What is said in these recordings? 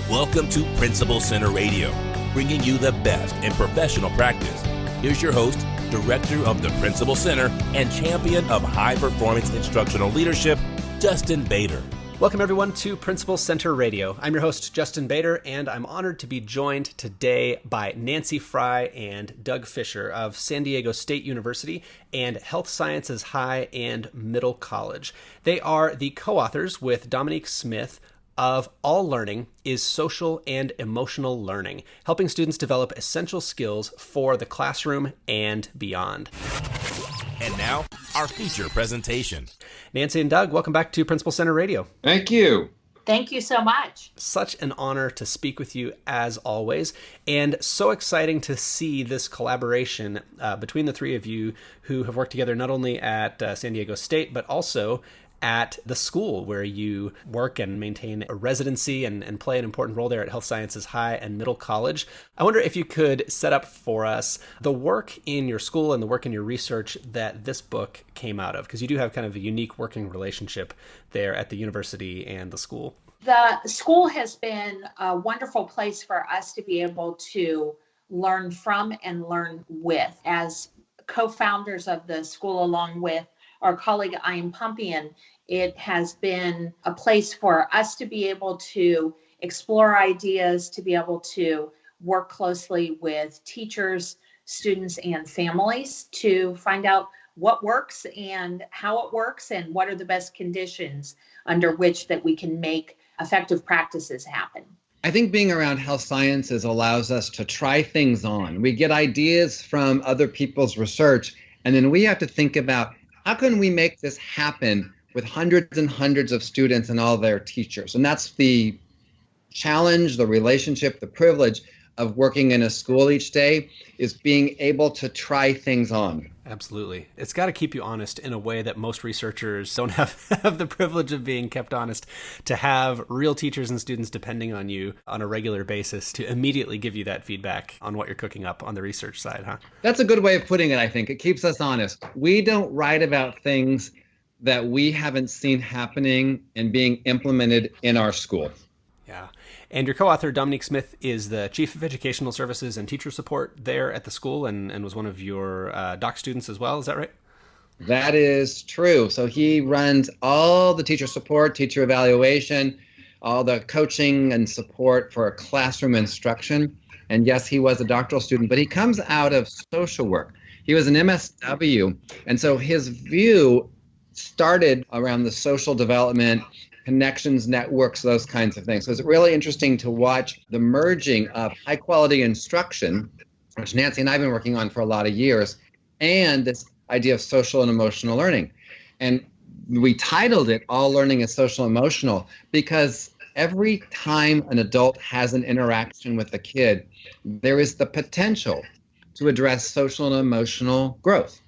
Welcome to Principal Center Radio, bringing you the best in professional practice. Here's your host, Director of the Principal Center and Champion of High-Performance Instructional Leadership, Justin Bader. Welcome, everyone, to Principal Center Radio. I'm your host, Justin Bader, and I'm honored to be joined today by Nancy Frey and Doug Fisher of San Diego State University and Health Sciences High and Middle College. They are the co-authors with Dominic Smith of All Learning is Social and Emotional Learning, helping students develop essential skills for the classroom and beyond. And now, our feature presentation. Nancy and Doug, welcome back to Principal Center Radio. Thank you. Thank you so much. Such an honor to speak with you as always, and so exciting to see this collaboration between the three of you who have worked together not only at San Diego State, but also at the school where you work and maintain a residency and play an important role there at Health Sciences High and Middle College. I wonder if you could set up for us the work in your school and the work in your research that this book came out of, because you do have kind of a unique working relationship there at the university and the school. The school has been a wonderful place for us to be able to learn from and learn with. As co-founders of the school, along with our colleague Ian Pumpian, it has been a place for us to be able to explore ideas, to be able to work closely with teachers, students, and families to find out what works and how it works and what are the best conditions under which that we can make effective practices happen. I think being around health sciences allows us to try things on. We get ideas from other people's research, and then we have to think about how can we make this happen with hundreds and hundreds of students and all their teachers? And that's the challenge, the relationship, the privilege of working in a school each day, is being able to try things on. Absolutely. It's got to keep you honest in a way that most researchers don't have the privilege of being kept honest, to have real teachers and students depending on you on a regular basis to immediately give you that feedback on what you're cooking up on the research side, huh? That's a good way of putting it, I think. It keeps us honest. We don't write about things that we haven't seen happening and being implemented in our school. Yeah. And your co-author, Dominic Smith, is the Chief of Educational Services and Teacher Support there at the school and was one of your doc students as well. Is that right? That is true. So he runs all the teacher support, teacher evaluation, all the coaching and support for classroom instruction. And yes, he was a doctoral student, but he comes out of social work. He was an MSW. And so his view started around the social development, connections, networks, those kinds of things. So it's really interesting to watch the merging of high quality instruction, which Nancy and I have been working on for a lot of years, and this idea of social and emotional learning. And we titled it All Learning is Social and Emotional because every time an adult has an interaction with a kid, there is the potential to address social and emotional growth.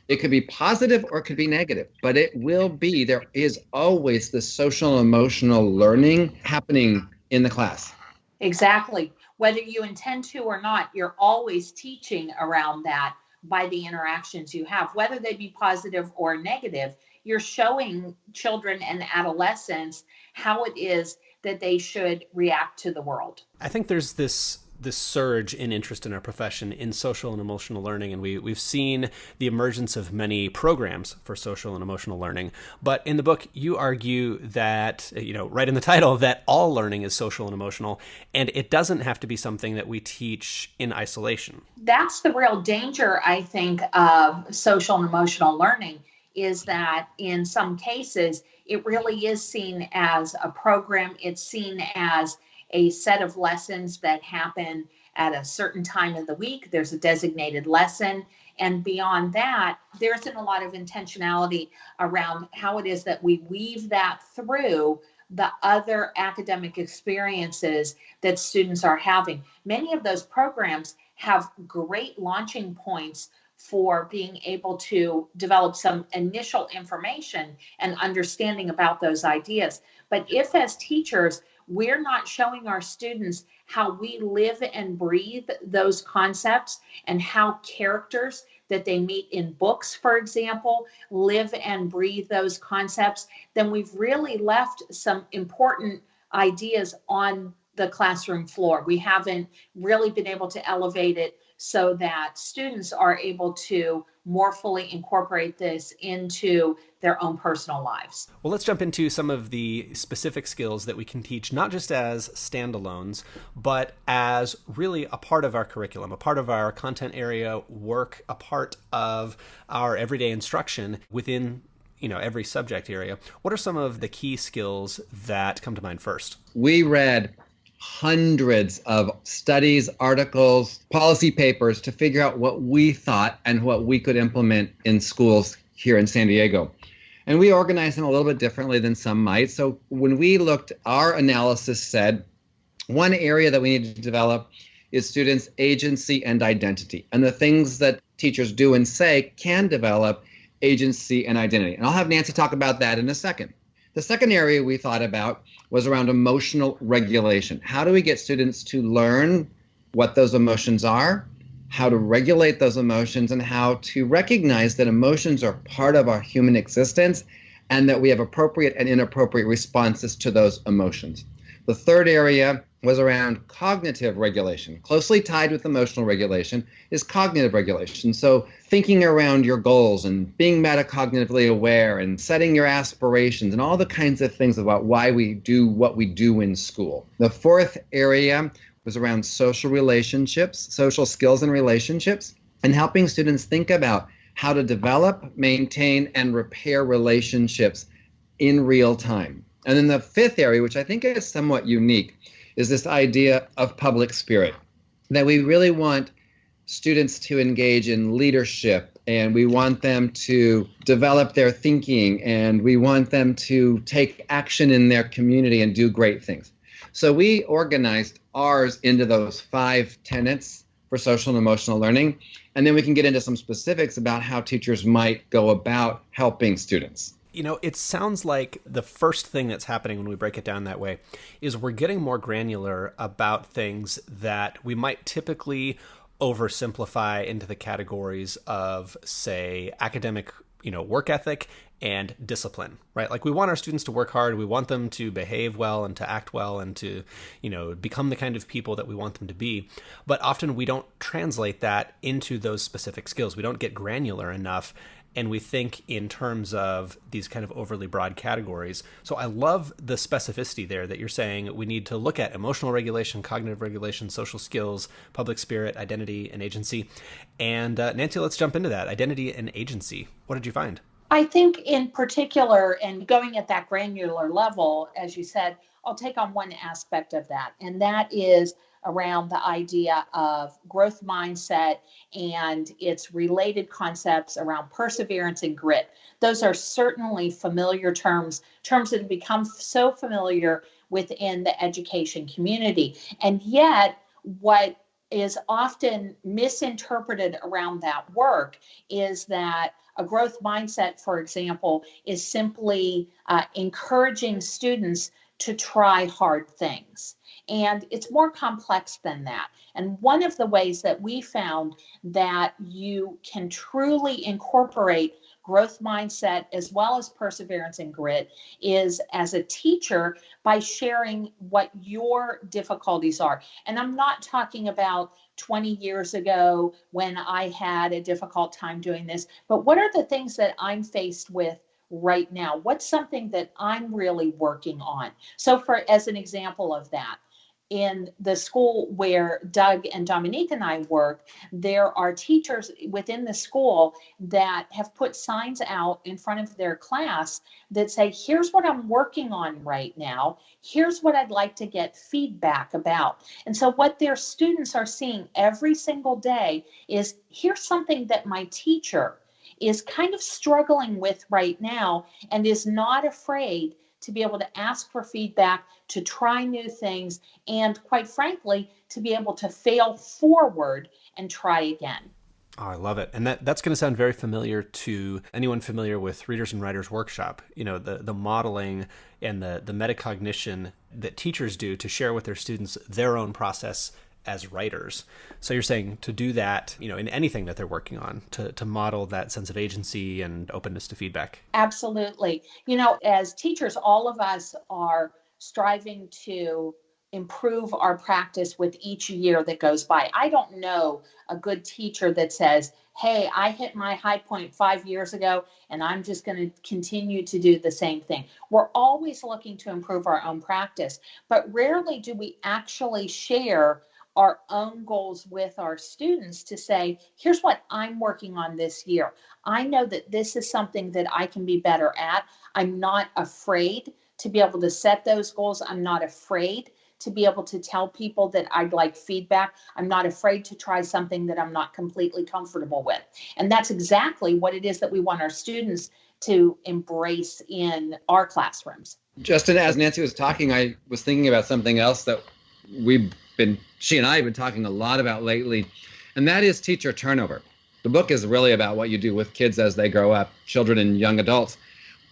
It could be positive or it could be negative, but it will be, there is always the social and emotional learning happening in the class. Exactly. Whether you intend to or not, you're always teaching around that by the interactions you have, whether they be positive or negative. You're showing children and adolescents how it is that they should react to the world. I think there's this surge in interest in our profession in social and emotional learning, and we've seen the emergence of many programs for social and emotional learning. But in the book, you argue that, right in the title, that all learning is social and emotional, and it doesn't have to be something that we teach in isolation. That's the real danger, I think, of social and emotional learning, is that in some cases, it really is seen as a program. It's seen as a set of lessons that happen at a certain time of the week. There's a designated lesson. And beyond that, there isn't a lot of intentionality around how it is that we weave that through the other academic experiences that students are having. Many of those programs have great launching points for being able to develop some initial information and understanding about those ideas. But if as teachers, we're not showing our students how we live and breathe those concepts and how characters that they meet in books, for example, live and breathe those concepts, then we've really left some important ideas on the classroom floor. We haven't really been able to elevate it so that students are able to more fully incorporate this into their own personal lives. Well, let's jump into some of the specific skills that we can teach, not just as standalones, but as really a part of our curriculum, a part of our content area work, a part of our everyday instruction within every subject area. What are some of the key skills that come to mind first? We read hundreds of studies, articles, policy papers to figure out what we thought and what we could implement in schools here in San Diego. And we organized them a little bit differently than some might. So when we looked, our analysis said one area that we need to develop is students' agency and identity. And the things that teachers do and say can develop agency and identity. And I'll have Nancy talk about that in a second. The second area we thought about was around emotional regulation. How do we get students to learn what those emotions are, how to regulate those emotions, and how to recognize that emotions are part of our human existence and that we have appropriate and inappropriate responses to those emotions. The third area was around cognitive regulation. Closely tied with emotional regulation is cognitive regulation. So thinking around your goals and being metacognitively aware and setting your aspirations and all the kinds of things about why we do what we do in school. The fourth area was around social relationships, social skills and relationships, and helping students think about how to develop, maintain, and repair relationships in real time. And then the fifth area, which I think is somewhat unique, is this idea of public spirit, that we really want students to engage in leadership, and we want them to develop their thinking, and we want them to take action in their community and do great things. So we organized ours into those 5 tenets for social and emotional learning, and then we can get into some specifics about how teachers might go about helping students. It sounds like the first thing that's happening when we break it down that way is we're getting more granular about things that we might typically oversimplify into the categories of, say, academic, work ethic and discipline, right? Like we want our students to work hard. We want them to behave well and to act well and to, become the kind of people that we want them to be. But often we don't translate that into those specific skills. We don't get granular enough. And we think in terms of these kind of overly broad categories. So I love the specificity there that you're saying we need to look at emotional regulation, cognitive regulation, social skills, public spirit, identity, and agency. And Nancy, let's jump into that. Identity and agency. What did you find? I think in particular, and going at that granular level, as you said, I'll take on one aspect of that, and that is around the idea of growth mindset and its related concepts around perseverance and grit. Those are certainly familiar terms that have become so familiar within the education community. And yet, what is often misinterpreted around that work is that a growth mindset, for example, is simply encouraging students to try hard things. And it's more complex than that. And one of the ways that we found that you can truly incorporate growth mindset as well as perseverance and grit is as a teacher by sharing what your difficulties are. And I'm not talking about 20 years ago when I had a difficult time doing this, but what are the things that I'm faced with right now? What's something that I'm really working on? So as an example of that, in the school where Doug and Dominique and I work, there are teachers within the school that have put signs out in front of their class that say, here's what I'm working on right now. Here's what I'd like to get feedback about. And so what their students are seeing every single day is, here's something that my teacher is kind of struggling with right now and is not afraid to be able to ask for feedback, to try new things, and quite frankly, to be able to fail forward and try again. Oh, I love it. And that's going to sound very familiar to anyone familiar with Readers and Writers Workshop. The modeling and the metacognition that teachers do to share with their students their own process as writers. So you're saying to do that, in anything that they're working on, to model that sense of agency and openness to feedback. Absolutely. As teachers, all of us are striving to improve our practice with each year that goes by. I don't know a good teacher that says, hey, I hit my high point 5 years ago, and I'm just going to continue to do the same thing. We're always looking to improve our own practice, but rarely do we actually share our own goals with our students to say, here's what I'm working on this year. I know that this is something that I can be better at. I'm not afraid to be able to set those goals. I'm not afraid to be able to tell people that I'd like feedback. I'm not afraid to try something that I'm not completely comfortable with. And that's exactly what it is that we want our students to embrace in our classrooms. Justin, as Nancy was talking, I was thinking about something else that she and I have been talking a lot about lately, and that is teacher turnover. The book is really about what you do with kids as they grow up, children and young adults.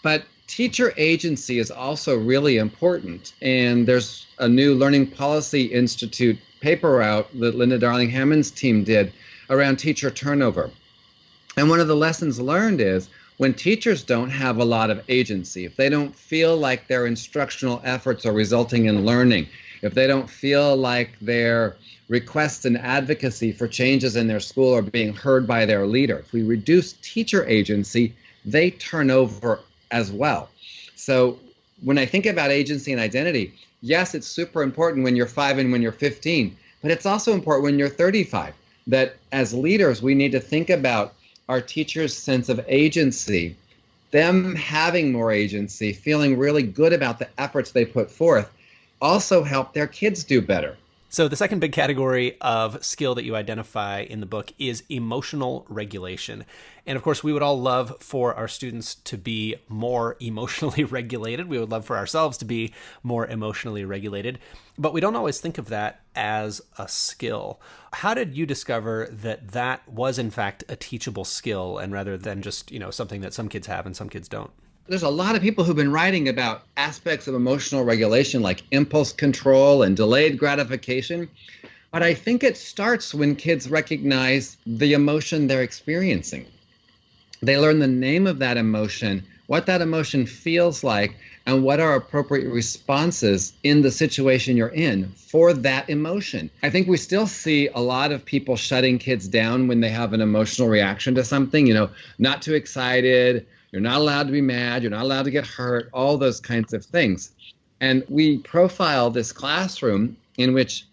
But teacher agency is also really important. And there's a new Learning Policy Institute paper out that Linda Darling-Hammond's team did around teacher turnover. And one of the lessons learned is when teachers don't have a lot of agency, if they don't feel like their instructional efforts are resulting in learning, if they don't feel like their requests and advocacy for changes in their school are being heard by their leader, if we reduce teacher agency, they turn over as well. So when I think about agency and identity, yes, it's super important when you're 5 and when you're 15, but it's also important when you're 35, that as leaders, we need to think about our teachers' sense of agency, them having more agency, feeling really good about the efforts they put forth, also help their kids do better. So the second big category of skill that you identify in the book is emotional regulation. And of course, we would all love for our students to be more emotionally regulated. We would love for ourselves to be more emotionally regulated, but we don't always think of that as a skill. How did you discover that that was in fact a teachable skill, and rather than just, something that some kids have and some kids don't? There's a lot of people who've been writing about aspects of emotional regulation like impulse control and delayed gratification. But I think it starts when kids recognize the emotion they're experiencing. They learn the name of that emotion, what that emotion feels like, and what are appropriate responses in the situation you're in for that emotion. I think we still see a lot of people shutting kids down when they have an emotional reaction to something, not too excited. You're not allowed to be mad. You're not allowed to get hurt, all those kinds of things. And we profile this classroom in which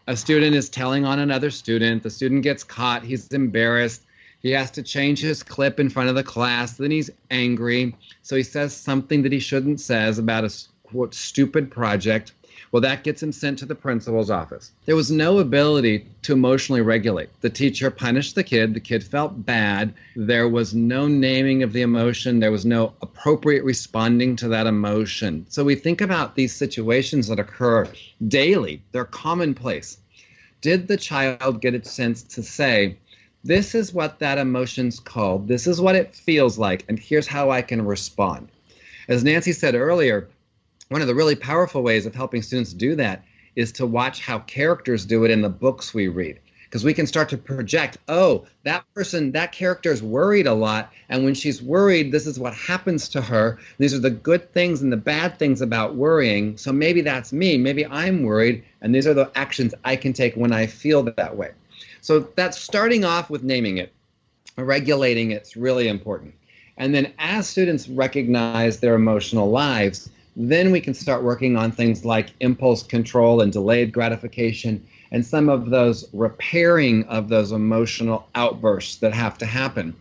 a student is telling on another student. The student gets caught. He's embarrassed. He has to change his clip in front of the class. Then he's angry. So he says something that he shouldn't say about a quote, stupid project. Well, that gets him sent to the principal's office. There was no ability to emotionally regulate. The teacher punished the kid felt bad. There was no naming of the emotion. There was no appropriate responding to that emotion. So we think about these situations that occur daily. They're commonplace. Did the child get a sense to say, this is what that emotion's called, this is what it feels like, and here's how I can respond? As Nancy said earlier, one of the really powerful ways of helping students do that is to watch how characters do it in the books we read. Because we can start to project, that character is worried a lot, and when she's worried, this is what happens to her. These are the good things and the bad things about worrying. So maybe that's me, maybe I'm worried, and these are the actions I can take when I feel that way. So that's starting off with naming it, regulating it's really important. And then as students recognize their emotional lives, then we can start working on things like impulse control and delayed gratification and some of those repairing of those emotional outbursts that have to happen.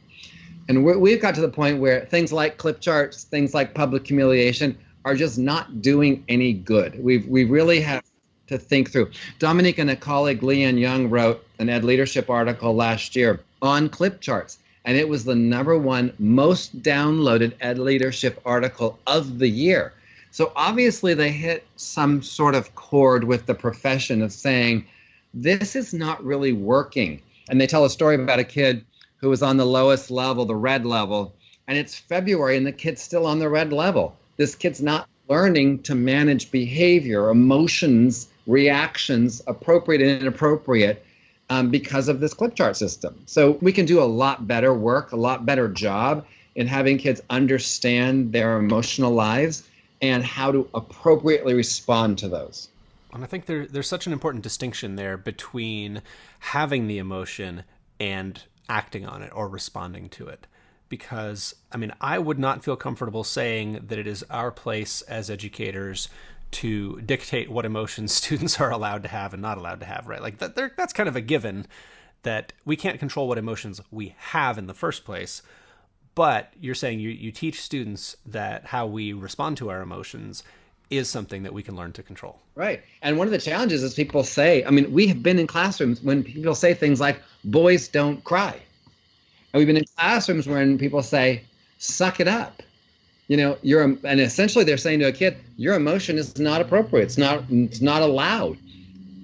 And we've got to the point where things like clip charts, things like public humiliation are just not doing any good. We really have to think through. Dominic and a colleague, Leanne Young, wrote an Ed Leadership article last year on clip charts. And it was the #1 most downloaded Ed Leadership article of the year. So obviously they hit some sort of chord with the profession of saying, this is not really working. And they tell a story about a kid who was on the lowest level, the red level, and it's February and the kid's still on the red level. This kid's not learning to manage behavior, emotions, reactions, appropriate and inappropriate, because of this clip chart system. So we can do a lot better work, a lot better job in having kids understand their emotional lives and how to appropriately respond to those. And I think there's such an important distinction there between having the emotion and acting on it or responding to it. Because, I mean, I would not feel comfortable saying that it is our place as educators to dictate what emotions students are allowed to have and not allowed to have, right? Like that's kind of a given that we can't control what emotions we have in the first place. But you're saying you teach students that how we respond to our emotions is something that we can learn to control. Right. And one of the challenges is people say, I mean, we have been in classrooms when people say things like, boys don't cry. And we've been in classrooms when people say, suck it up. You know, and essentially they're saying to a kid, your emotion is not appropriate. It's not allowed.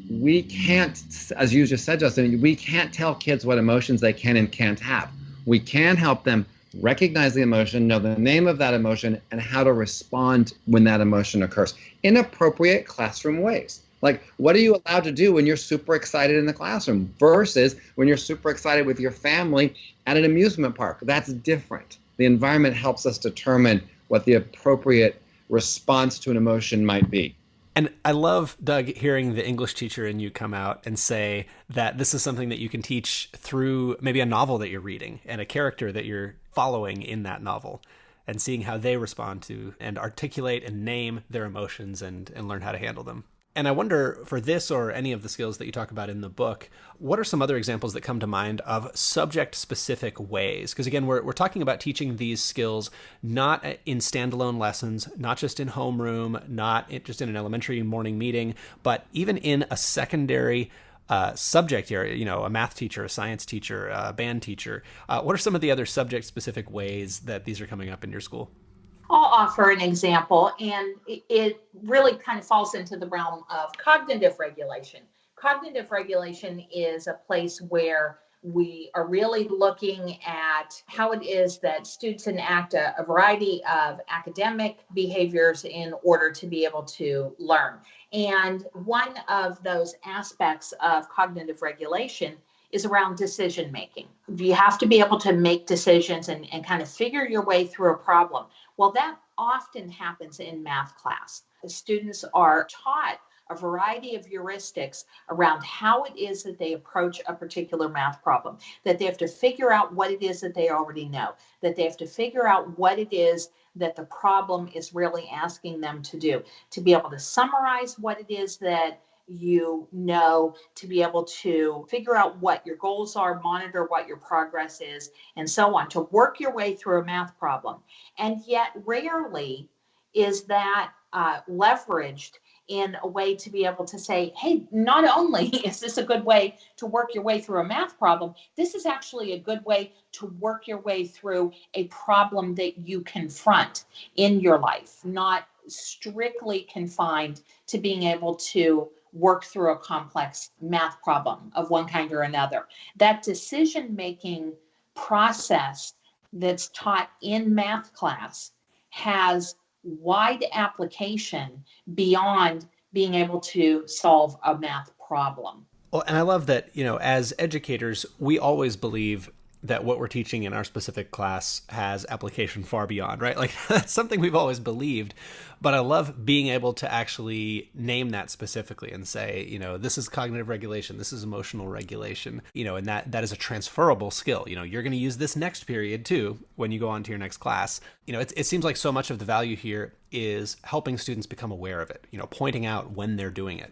We can't, as you just said, Justin, we can't tell kids what emotions they can and can't have. We can help them recognize the emotion, know the name of that emotion, and how to respond when that emotion occurs in appropriate classroom ways. Like, what are you allowed to do when you're super excited in the classroom versus when you're super excited with your family at an amusement park? That's different. The environment helps us determine what the appropriate response to an emotion might be. And I love, Doug, hearing the English teacher in you come out and say that this is something that you can teach through maybe a novel that you're reading and a character that you're following in that novel and seeing how they respond to and articulate and name their emotions and learn how to handle them. And I wonder, for this or any of the skills that you talk about in the book, what are some other examples that come to mind of subject-specific ways? Because again, we're talking about teaching these skills not in standalone lessons, not just in homeroom, not just in an elementary morning meeting, but even in a secondary subject area, you know, a math teacher, a science teacher, a band teacher. What are some of the other subject-specific ways that these are coming up in your school? I'll offer an example, and it really kind of falls into the realm of cognitive regulation. Cognitive regulation is a place where we are really looking at how it is that students enact a variety of academic behaviors in order to be able to learn. And one of those aspects of cognitive regulation is around decision making. You have to be able to make decisions and kind of figure your way through a problem. Well, that often happens in math class. The students are taught a variety of heuristics around how it is that they approach a particular math problem, that they have to figure out what it is that they already know, that they have to figure out what it is that the problem is really asking them to do, to be able to summarize what it is that you know, to be able to figure out what your goals are, monitor what your progress is, and so on, to work your way through a math problem. And yet rarely is that leveraged in a way to be able to say, hey, not only is this a good way to work your way through a math problem, this is actually a good way to work your way through a problem that you confront in your life, not strictly confined to being able to work through a complex math problem of one kind or another. That decision-making process that's taught in math class has wide application beyond being able to solve a math problem. Well, and I love that, you know, as educators, we always believe that what we're teaching in our specific class has application far beyond, right? Like that's something we've always believed, but I love being able to actually name that specifically and say, you know, this is cognitive regulation, this is emotional regulation, you know, and that is a transferable skill. You know, you're going to use this next period too when you go on to your next class. You know, it seems like so much of the value here is helping students become aware of it, you know, pointing out when they're doing it.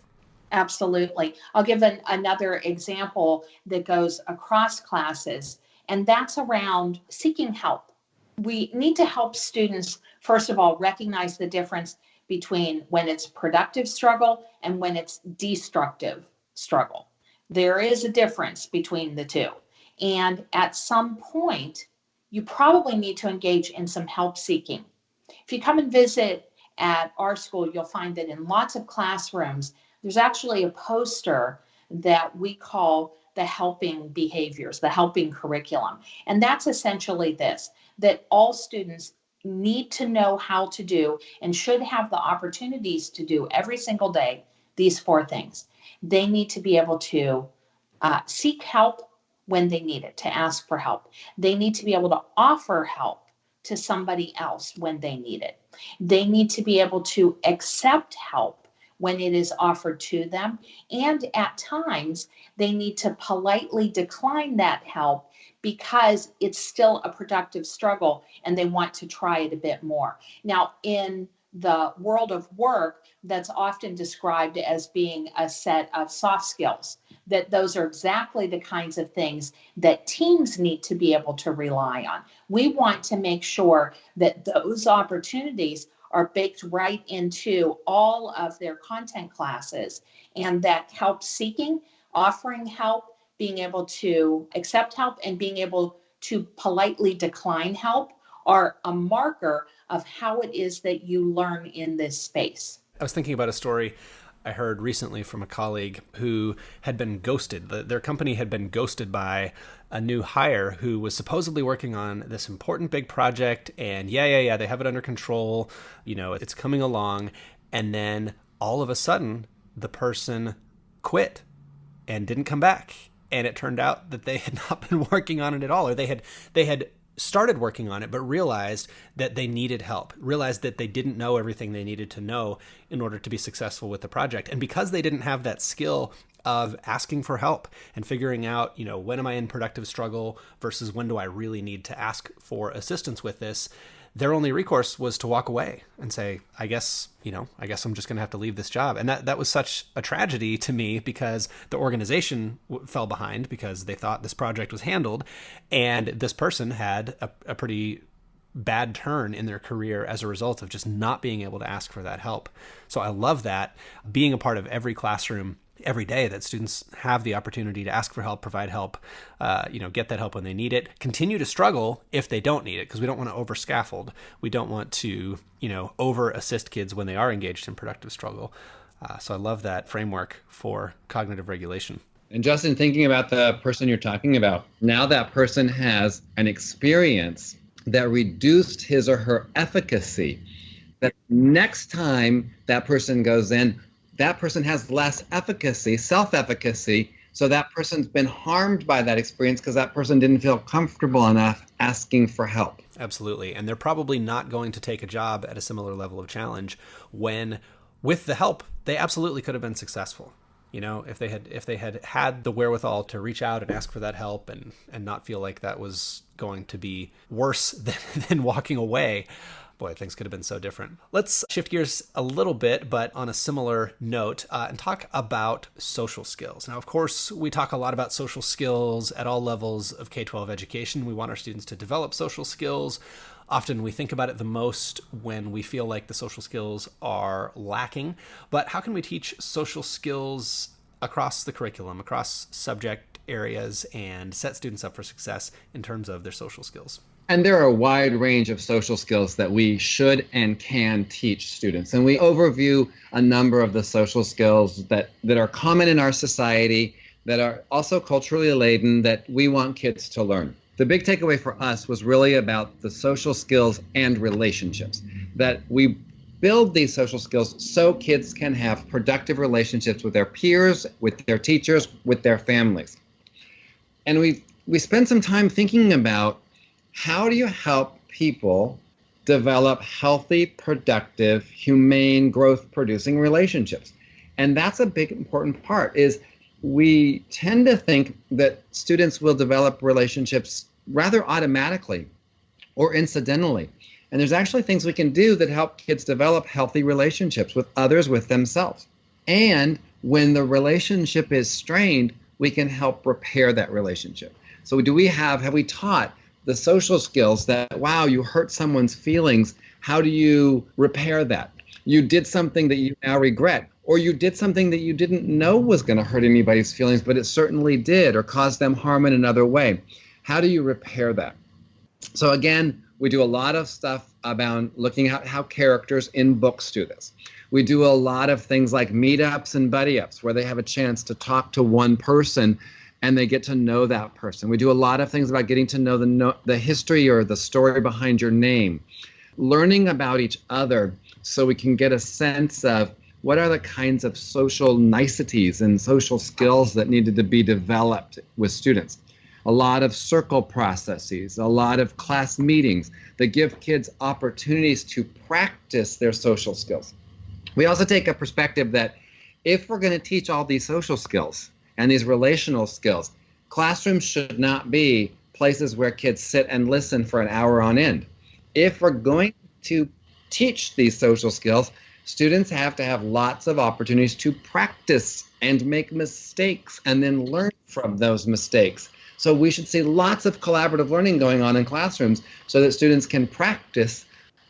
Absolutely. I'll give another example that goes across classes, and that's around seeking help. We need to help students, first of all, recognize the difference between when it's productive struggle and when it's destructive struggle. There is a difference between the two. And at some point, you probably need to engage in some help seeking. If you come and visit at our school, you'll find that in lots of classrooms, there's actually a poster that we call the helping behaviors, the helping curriculum. And that's essentially this, that all students need to know how to do and should have the opportunities to do every single day these 4 things. They need to be able to seek help when they need it, to ask for help. They need to be able to offer help to somebody else when they need it. They need to be able to accept help when it is offered to them. And at times, they need to politely decline that help because it's still a productive struggle and they want to try it a bit more. Now, in the world of work, that's often described as being a set of soft skills, that those are exactly the kinds of things that teams need to be able to rely on. We want to make sure that those opportunities are baked right into all of their content classes, and that help seeking, offering help, being able to accept help, and being able to politely decline help are a marker of how it is that you learn in this space. I was thinking about a story I heard recently from a colleague who had been ghosted. Their company had been ghosted by a new hire who was supposedly working on this important big project, and yeah, they have it under control. You know, it's coming along. And then all of a sudden, the person quit and didn't come back. And it turned out that they had not been working on it at all, or they had started working on it, but realized that they needed help, realized that they didn't know everything they needed to know in order to be successful with the project. And because they didn't have that skill of asking for help and figuring out, you know, when am I in productive struggle versus when do I really need to ask for assistance with this, their only recourse was to walk away and say, I guess I'm just going to have to leave this job. And that was such a tragedy to me because the organization fell behind because they thought this project was handled. And this person had a pretty bad turn in their career as a result of just not being able to ask for that help. So I love that being a part of every classroom every day, that students have the opportunity to ask for help, provide help, get that help when they need it, continue to struggle if they don't need it, because we don't want to over scaffold. We don't want to, over assist kids when they are engaged in productive struggle. So I love that framework for cognitive regulation. And Justin, thinking about the person you're talking about, now that person has an experience that reduced his or her efficacy, that next time that person goes in, that person has less efficacy, self-efficacy, so that person's been harmed by that experience because that person didn't feel comfortable enough asking for help. Absolutely. And they're probably not going to take a job at a similar level of challenge when, with the help, they absolutely could have been successful. If they had the wherewithal to reach out and ask for that help and not feel like that was going to be worse than walking away. Boy, things could have been so different. Let's shift gears a little bit, but on a similar note, and talk about social skills. Now, of course, we talk a lot about social skills at all levels of K-12 education. We want our students to develop social skills. Often we think about it the most when we feel like the social skills are lacking. But how can we teach social skills across the curriculum, across subject areas, and set students up for success in terms of their social skills? And there are a wide range of social skills that we should and can teach students. And we overview a number of the social skills that are common in our society, that are also culturally laden, that we want kids to learn. The big takeaway for us was really about the social skills and relationships, that we build these social skills so kids can have productive relationships with their peers, with their teachers, with their families. And we spent some time thinking about, how do you help people develop healthy, productive, humane, growth-producing relationships? And that's a big important part, is we tend to think that students will develop relationships rather automatically or incidentally. And there's actually things we can do that help kids develop healthy relationships with others, with themselves. And when the relationship is strained, we can help repair that relationship. So have we taught the social skills that, wow, you hurt someone's feelings, how do you repair that? You did something that you now regret, or you did something that you didn't know was going to hurt anybody's feelings, but it certainly did, or caused them harm in another way. How do you repair that? So again, we do a lot of stuff about looking at how characters in books do this. We do a lot of things like meetups and buddy-ups, where they have a chance to talk to one person and they get to know that person. We do a lot of things about getting to know the history or the story behind your name, learning about each other so we can get a sense of what are the kinds of social niceties and social skills that needed to be developed with students. A lot of circle processes, a lot of class meetings that give kids opportunities to practice their social skills. We also take a perspective that if we're going to teach all these social skills and these relational skills, classrooms should not be places where kids sit and listen for an hour on end. If we're going to teach these social skills, students have to have lots of opportunities to practice and make mistakes and then learn from those mistakes. So we should see lots of collaborative learning going on in classrooms so that students can practice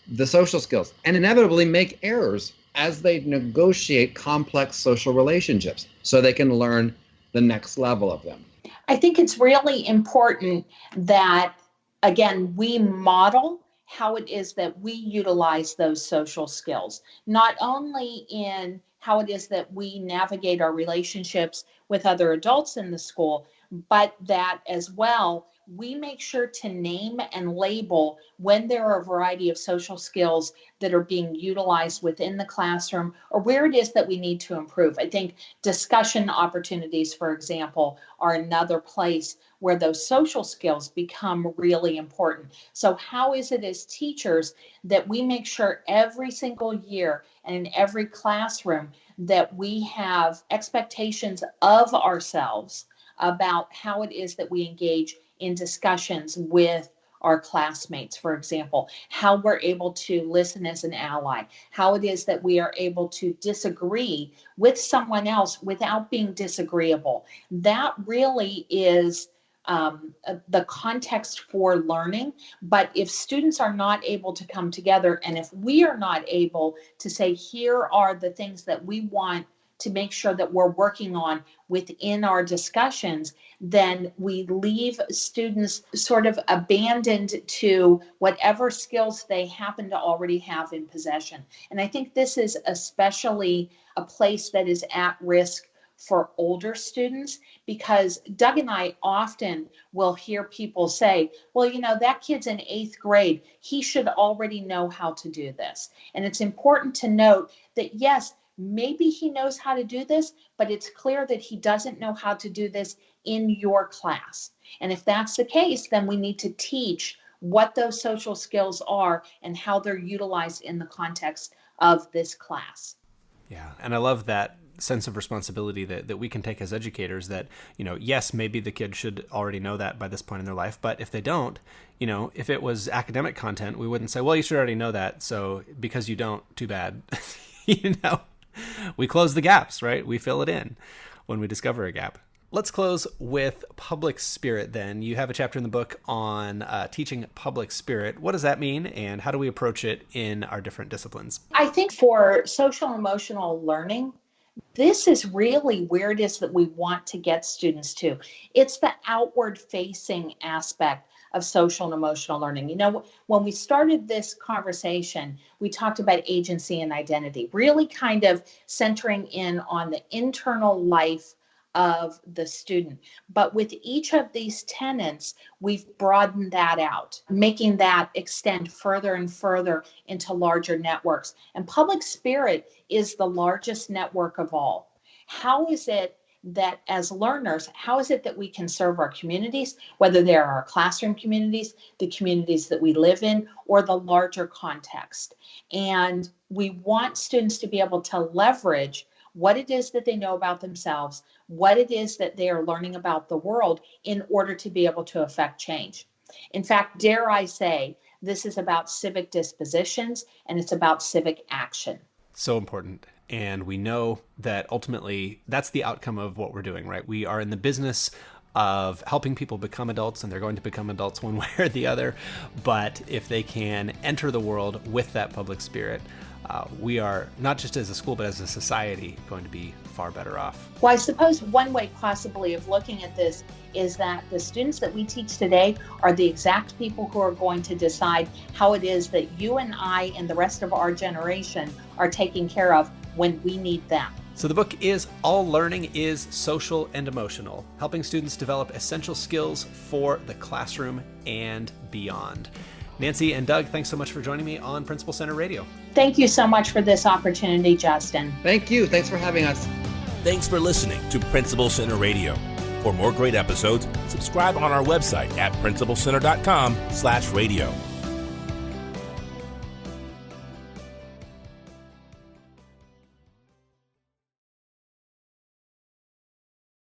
the social skills and inevitably make errors as they negotiate complex social relationships so they can learn the next level of them. I think it's really important that, again, we model how it is that we utilize those social skills, not only in how it is that we navigate our relationships with other adults in the school, but that as well, we make sure to name and label when there are a variety of social skills that are being utilized within the classroom or where it is that we need to improve. I think discussion opportunities, for example, are another place where those social skills become really important. So how is it as teachers that we make sure every single year and in every classroom that we have expectations of ourselves about how it is that we engage in discussions with our classmates, for example, how we're able to listen as an ally, how it is that we are able to disagree with someone else without being disagreeable. That really is the context for learning. But if students are not able to come together, and if we are not able to say, here are the things that we want to make sure that we're working on within our discussions, then we leave students sort of abandoned to whatever skills they happen to already have in possession. And I think this is especially a place that is at risk for older students, because Doug and I often will hear people say, well, you know, that kid's in 8th grade. He should already know how to do this. And it's important to note that, yes, maybe he knows how to do this, but it's clear that he doesn't know how to do this in your class. And if that's the case, then we need to teach what those social skills are and how they're utilized in the context of this class. Yeah, and I love that sense of responsibility that we can take as educators that, you know, yes, maybe the kid should already know that by this point in their life, but if they don't, you know, if it was academic content, we wouldn't say, well, you should already know that, so because you don't, too bad. You know, we close the gaps, right? We fill it in when we discover a gap. Let's close with public spirit then. You have a chapter in the book on teaching public spirit. What does that mean, and how do we approach it in our different disciplines? I think for social and emotional learning, this is really where it is that we want to get students to. It's the outward facing aspect of social and emotional learning. You know, when we started this conversation, we talked about agency and identity, really kind of centering in on the internal life of the student. But with each of these tenets, we've broadened that out, making that extend further and further into larger networks. And public spirit is the largest network of all. How is it that as learners, how is it that we can serve our communities, whether they're our classroom communities, the communities that we live in, or the larger context? And we want students to be able to leverage what it is that they know about themselves, what it is that they are learning about the world in order to be able to affect change. In fact, dare I say, this is about civic dispositions and it's about civic action. So important. And we know that ultimately that's the outcome of what we're doing, right? We are in the business of helping people become adults, and they're going to become adults one way or the other. But if they can enter the world with that public spirit, we are, not just as a school, but as a society, going to be far better off. Well, I suppose one way possibly of looking at this is that the students that we teach today are the exact people who are going to decide how it is that you and I and the rest of our generation are taken care of when we need them. So the book is All Learning is Social and Emotional, helping students develop essential skills for the classroom and beyond. Nancy and Doug, thanks so much for joining me on Principal Center Radio. Thank you so much for this opportunity, Justin. Thank you. Thanks for having us. Thanks for listening to Principal Center Radio. For more great episodes, subscribe on our website at principalcenter.com/radio.